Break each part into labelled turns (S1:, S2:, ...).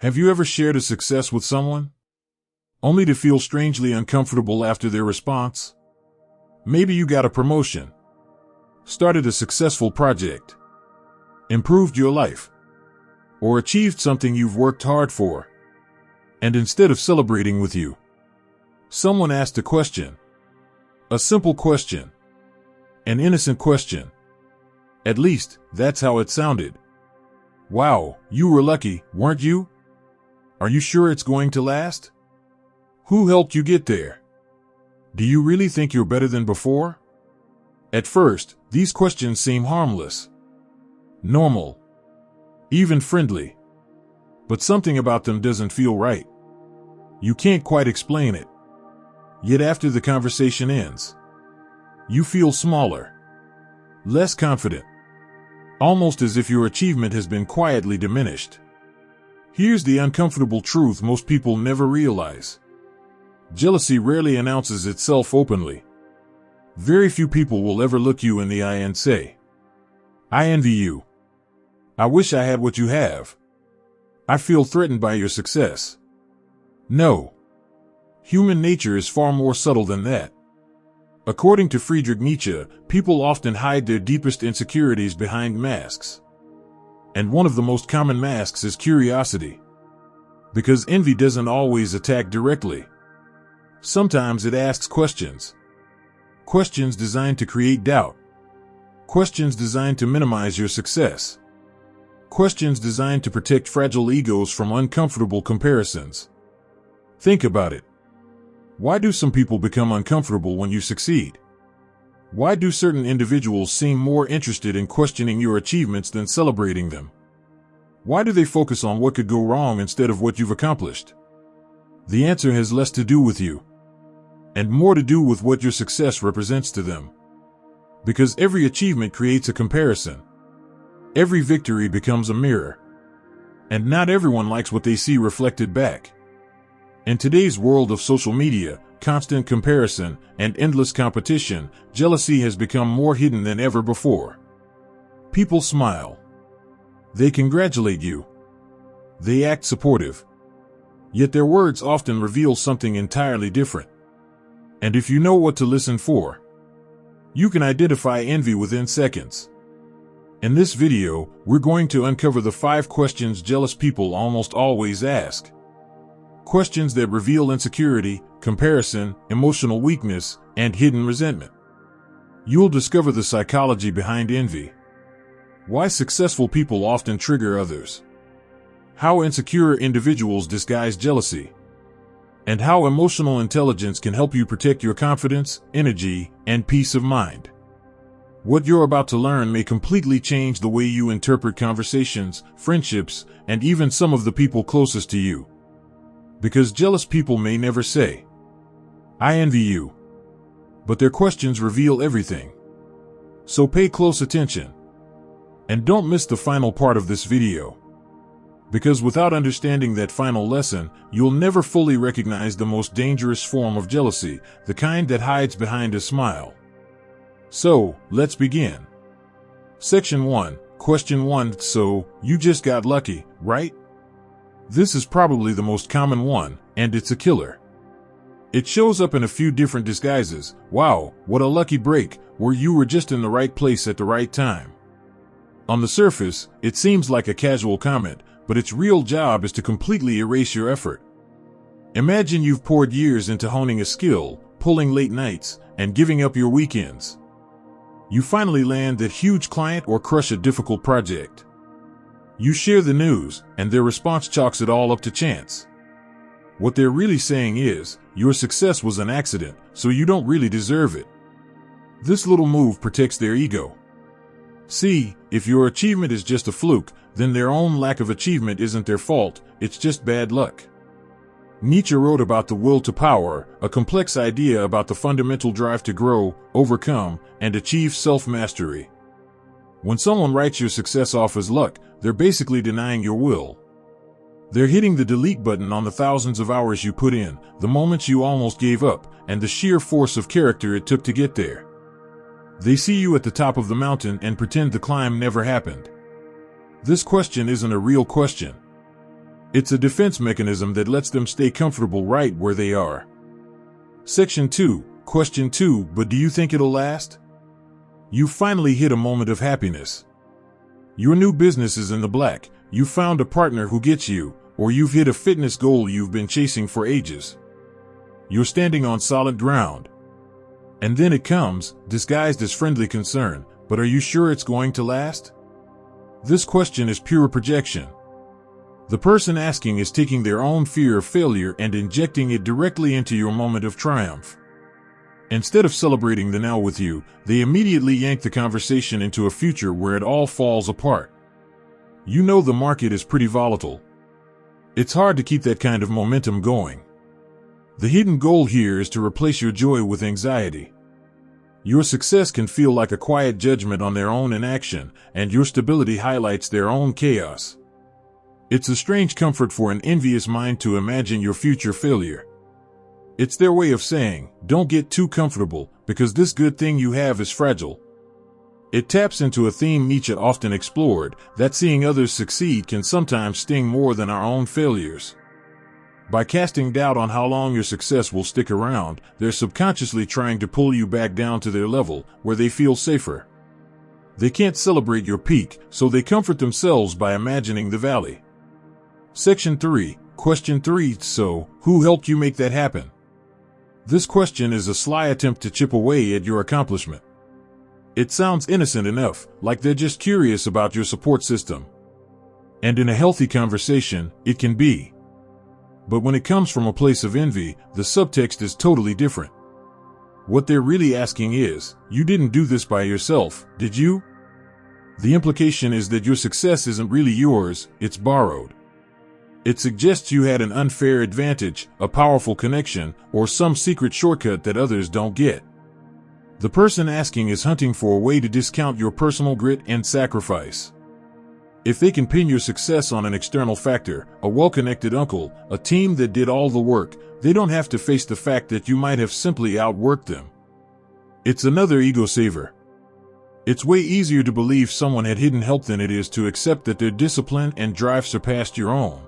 S1: Have you ever shared a success with someone, only to feel strangely uncomfortable after their response? Maybe you got a promotion, started a successful project, improved your life, or achieved something you've worked hard for. And instead of celebrating with you, someone asked a question. A simple question. An innocent question. At least, that's how it sounded. Wow, you were lucky, weren't you? Are you sure it's going to last? Who helped you get there? Do you really think you're better than before? At first, these questions seem harmless, normal, even friendly. But something about them doesn't feel right. You can't quite explain it. Yet after the conversation ends, you feel smaller, less confident, almost as if your achievement has been quietly diminished. Here's the uncomfortable truth most people never realize. Jealousy rarely announces itself openly. Very few people will ever look you in the eye and say, "I envy you. I wish I had what you have. I feel threatened by your success." No. Human nature is far more subtle than that. According to Friedrich Nietzsche, people often hide their deepest insecurities behind masks. And one of the most common masks is curiosity. Because envy doesn't always attack directly. Sometimes it asks questions. Questions designed to create doubt. Questions designed to minimize your success. Questions designed to protect fragile egos from uncomfortable comparisons. Think about it. Why do some people become uncomfortable when you succeed? Why do certain individuals seem more interested in questioning your achievements than celebrating them? Why do they focus on what could go wrong instead of what you've accomplished? The answer has less to do with you, and more to do with what your success represents to them. Because every achievement creates a comparison. Every victory becomes a mirror. And not everyone likes what they see reflected back. In today's world of social media, constant comparison, and endless competition, jealousy has become more hidden than ever before. People smile. They congratulate you. They act supportive. Yet their words often reveal something entirely different. And if you know what to listen for, you can identify envy within seconds. In this video, we're going to uncover the 5 questions jealous people almost always ask. Questions that reveal insecurity, comparison, emotional weakness, and hidden resentment. You'll discover the psychology behind envy. Why successful people often trigger others. How insecure individuals disguise jealousy. And how emotional intelligence can help you protect your confidence, energy, and peace of mind. What you're about to learn may completely change the way you interpret conversations, friendships, and even some of the people closest to you. Because jealous people may never say, "I envy you." But their questions reveal everything. So pay close attention. And don't miss the final part of this video. Because without understanding that final lesson, you'll never fully recognize the most dangerous form of jealousy, the kind that hides behind a smile. So, let's begin. Section 1, Question 1. So, you just got lucky, right? This is probably the most common one, and it's a killer. It shows up in a few different disguises. Wow, what a lucky break, where you were just in the right place at the right time. On the surface, it seems like a casual comment, but its real job is to completely erase your effort. Imagine you've poured years into honing a skill, pulling late nights, and giving up your weekends. You finally land that huge client or crush a difficult project. You share the news, and their response chalks it all up to chance. What they're really saying is, your success was an accident, so you don't really deserve it. This little move protects their ego. See, if your achievement is just a fluke, then their own lack of achievement isn't their fault, it's just bad luck. Nietzsche wrote about the will to power, a complex idea about the fundamental drive to grow, overcome, and achieve self-mastery. When someone writes your success off as luck, they're basically denying your will. They're hitting the delete button on the thousands of hours you put in, the moments you almost gave up, and the sheer force of character it took to get there. They see you at the top of the mountain and pretend the climb never happened. This question isn't a real question. It's a defense mechanism that lets them stay comfortable right where they are. Section 2, Question 2, but do you think it'll last? You finally hit a moment of happiness. Your new business is in the black, you found a partner who gets you, or you've hit a fitness goal you've been chasing for ages. You're standing on solid ground. And then it comes, disguised as friendly concern, but are you sure it's going to last? This question is pure projection. The person asking is taking their own fear of failure and injecting it directly into your moment of triumph. Instead of celebrating the now with you, they immediately yank the conversation into a future where it all falls apart. You know the market is pretty volatile. It's hard to keep that kind of momentum going. The hidden goal here is to replace your joy with anxiety. Your success can feel like a quiet judgment on their own inaction, and your stability highlights their own chaos. It's a strange comfort for an envious mind to imagine your future failure. It's their way of saying, don't get too comfortable, because this good thing you have is fragile. It taps into a theme Nietzsche often explored, that seeing others succeed can sometimes sting more than our own failures. By casting doubt on how long your success will stick around, they're subconsciously trying to pull you back down to their level, where they feel safer. They can't celebrate your peak, so they comfort themselves by imagining the valley. Section 3, Question 3, so, who helped you make that happen? This question is a sly attempt to chip away at your accomplishment. It sounds innocent enough, like they're just curious about your support system. And in a healthy conversation, it can be. But when it comes from a place of envy, the subtext is totally different. What they're really asking is, you didn't do this by yourself, did you? The implication is that your success isn't really yours, it's borrowed. It suggests you had an unfair advantage, a powerful connection, or some secret shortcut that others don't get. The person asking is hunting for a way to discount your personal grit and sacrifice. If they can pin your success on an external factor, a well-connected uncle, a team that did all the work, they don't have to face the fact that you might have simply outworked them. It's another ego saver. It's way easier to believe someone had hidden help than it is to accept that their discipline and drive surpassed your own.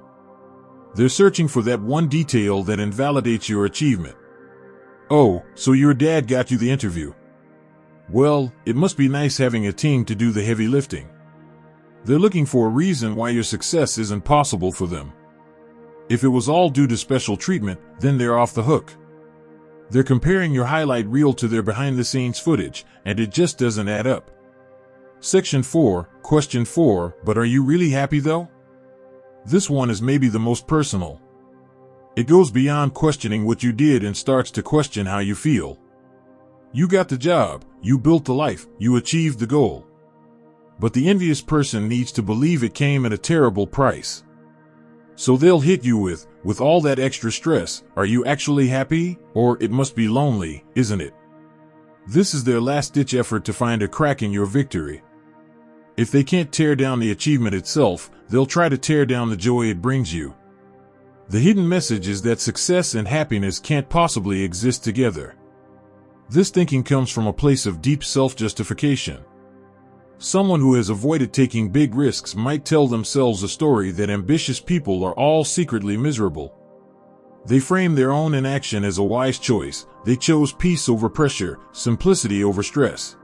S1: They're searching for that one detail that invalidates your achievement. Oh, so your dad got you the interview. Well, it must be nice having a team to do the heavy lifting. They're looking for a reason why your success isn't possible for them. If it was all due to special treatment, then they're off the hook. They're comparing your highlight reel to their behind-the-scenes footage, and it just doesn't add up. Section 4, Question 4, but are you really happy though? This one is maybe the most personal. It goes beyond questioning what you did and starts to question how you feel. You got the job, you built the life, you achieved the goal. But the envious person needs to believe it came at a terrible price. So they'll hit you with all that extra stress, are you actually happy? Or it must be lonely, isn't it? This is their last-ditch effort to find a crack in your victory. If they can't tear down the achievement itself, they'll try to tear down the joy it brings you. The hidden message is that success and happiness can't possibly exist together. This thinking comes from a place of deep self-justification. Someone who has avoided taking big risks might tell themselves a story that ambitious people are all secretly miserable. They frame their own inaction as a wise choice. They chose peace over pressure, simplicity over stress.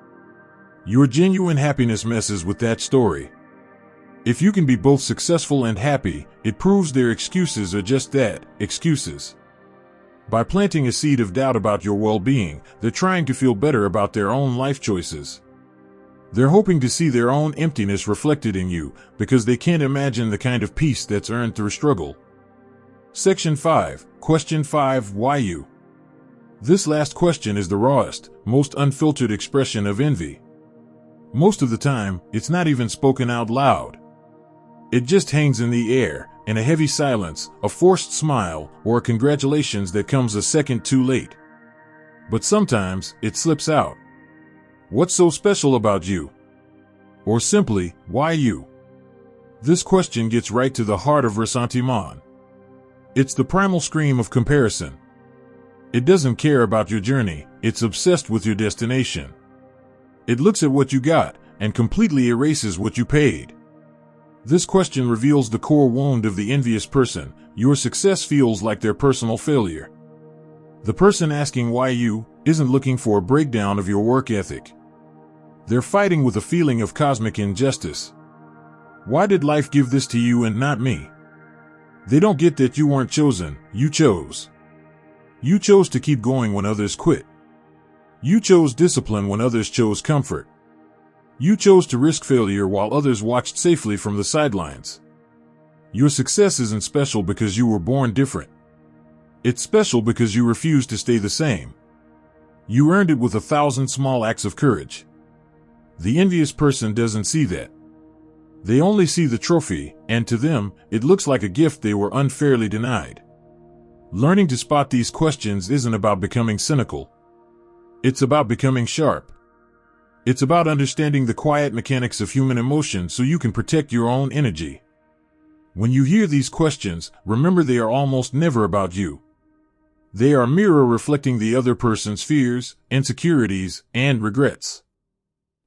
S1: Your genuine happiness messes with that story. If you can be both successful and happy, it proves their excuses are just that, excuses. By planting a seed of doubt about your well-being, they're trying to feel better about their own life choices. They're hoping to see their own emptiness reflected in you, because they can't imagine the kind of peace that's earned through struggle. Section 5, Question 5, why you? This last question is the rawest, most unfiltered expression of envy. Most of the time, it's not even spoken out loud. It just hangs in the air, in a heavy silence, a forced smile, or a congratulations that comes a second too late. But sometimes, it slips out. What's so special about you? Or simply, why you? This question gets right to the heart of ressentiment. It's the primal scream of comparison. It doesn't care about your journey, it's obsessed with your destination. It looks at what you got, and completely erases what you paid. This question reveals the core wound of the envious person. Your success feels like their personal failure. The person asking why you isn't looking for a breakdown of your work ethic. They're fighting with a feeling of cosmic injustice. Why did life give this to you and not me? They don't get that you weren't chosen, you chose. You chose to keep going when others quit. You chose discipline when others chose comfort. You chose to risk failure while others watched safely from the sidelines. Your success isn't special because you were born different. It's special because you refused to stay the same. You earned it with 1,000 small acts of courage. The envious person doesn't see that. They only see the trophy, and to them, it looks like a gift they were unfairly denied. Learning to spot these questions isn't about becoming cynical. It's about becoming sharp. It's about understanding the quiet mechanics of human emotion so you can protect your own energy. When you hear these questions, remember they are almost never about you. They are a mirror reflecting the other person's fears, insecurities, and regrets.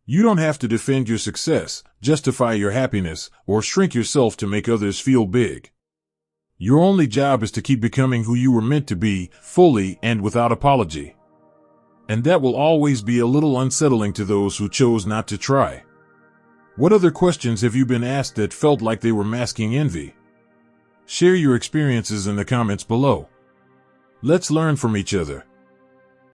S1: You don't have to defend your success, justify your happiness, or shrink yourself to make others feel big. Your only job is to keep becoming who you were meant to be, fully and without apology. And that will always be a little unsettling to those who chose not to try. What other questions have you been asked that felt like they were masking envy? Share your experiences in the comments below. Let's learn from each other.